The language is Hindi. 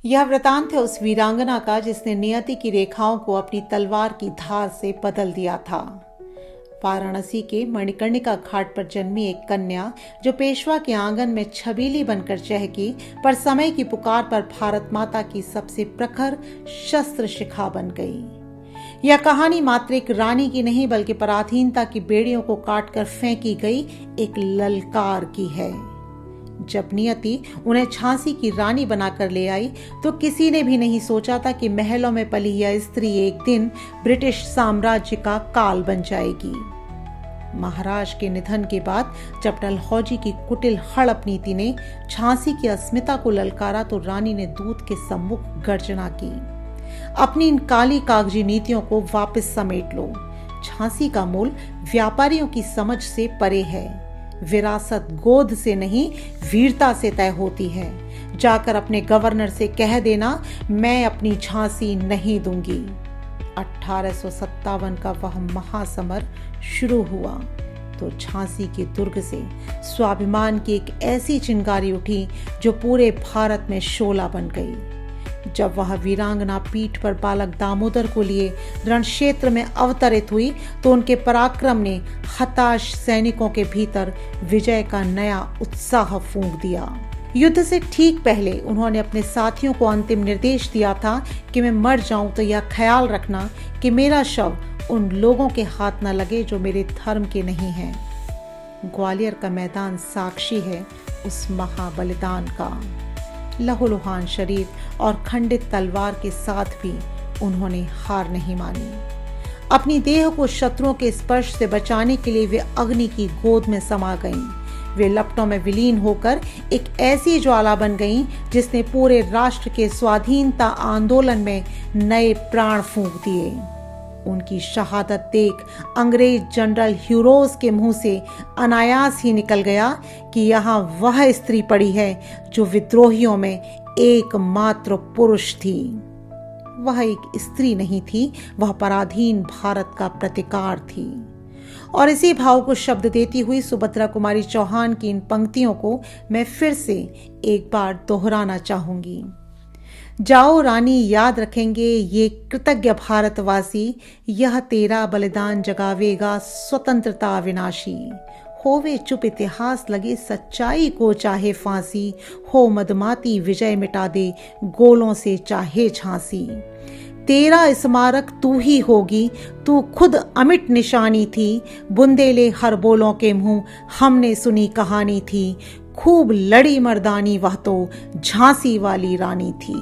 यह वृतांत है उस वीरांगना का जिसने नियति की रेखाओं को अपनी तलवार की धार से बदल दिया था। वाराणसी के मणिकर्णिका घाट पर जन्मी एक कन्या जो पेशवा के आंगन में छबीली बनकर चहकी, पर समय की पुकार पर भारत माता की सबसे प्रखर शस्त्र शिखा बन गई। यह कहानी मात्र एक रानी की नहीं बल्कि पराधीनता की बेड़ियों को काटकर फेंकी गई एक ललकार की है। जब नियति उन्हें झांसी की रानी बनाकर ले आई तो किसी ने भी नहीं सोचा था कि महलों में पली यह स्त्री एक दिन ब्रिटिश साम्राज्य का काल बन जाएगी। महाराज के निधन के बाद जब डलहौजी की कुटिल हड़प नीति ने झांसी की अस्मिता को ललकारा तो रानी ने दूत के सम्मुख गर्जना की, अपनी इन काली कागजी नीतियों को वापस समेट लो। झांसी का मूल व्यापारियों की समझ से परे है। विरासत गोद से नहीं वीरता से तय होती है। जाकर अपने गवर्नर से कह देना, मैं अपनी झांसी नहीं दूंगी। 1857 का वह महासमर शुरू हुआ तो झांसी के दुर्ग से स्वाभिमान की एक ऐसी चिंगारी उठी जो पूरे भारत में शोला बन गई। जब वह वीरांगना पीठ पर बालक दामोदर को लिए रण क्षेत्र में अवतरित हुई तो उनके पराक्रम ने हताश सैनिकों के भीतर विजय का नया उत्साह फूंक दिया। युद्ध से ठीक पहले उन्होंने अपने साथियों को अंतिम निर्देश दिया था कि मैं मर जाऊं तो यह ख्याल रखना कि मेरा शव उन लोगों के हाथ न लगे जो मेरे धर्म के नहीं हैं। ग्वालियर का मैदान साक्षी है उस महाबलिदान का। लहूलुहान शरीर और खंडित तलवार के साथ भी उन्होंने हार नहीं मानी। अपनी देह को शत्रुओं के स्पर्श से बचाने के लिए वे अग्नि की गोद में समा गईं। वे लपटों में विलीन होकर एक ऐसी ज्वाला बन गईं जिसने पूरे राष्ट्र के स्वाधीनता आंदोलन में नए प्राण फूंक दिए। उनकी शहादत देख अंग्रेज जनरल ह्यूरोज के मुंह से अनायास ही निकल गया कि यहाँ वह स्त्री पड़ी है जो विद्रोहियों में एकमात्र पुरुष थी। वह एक स्त्री नहीं थी, वह पराधीन भारत का प्रतिकार थी। और इसी भाव को शब्द देती हुई सुभद्रा कुमारी चौहान की इन पंक्तियों को मैं फिर से एक बार दोहराना चाहूंगी। जाओ रानी, याद रखेंगे ये कृतज्ञ भारतवासी, यह तेरा बलिदान जगावेगा स्वतंत्रता अविनाशी। होवे चुप इतिहास लगे सच्चाई को चाहे फांसी, हो मदमाती विजय मिटा दे गोलों से चाहे झांसी। तेरा स्मारक तू ही होगी, तू खुद अमिट निशानी थी। बुंदेले हर बोलों के मुंह हमने सुनी कहानी थी। खूब लड़ी मर्दानी वह तो झांसी वाली रानी थी।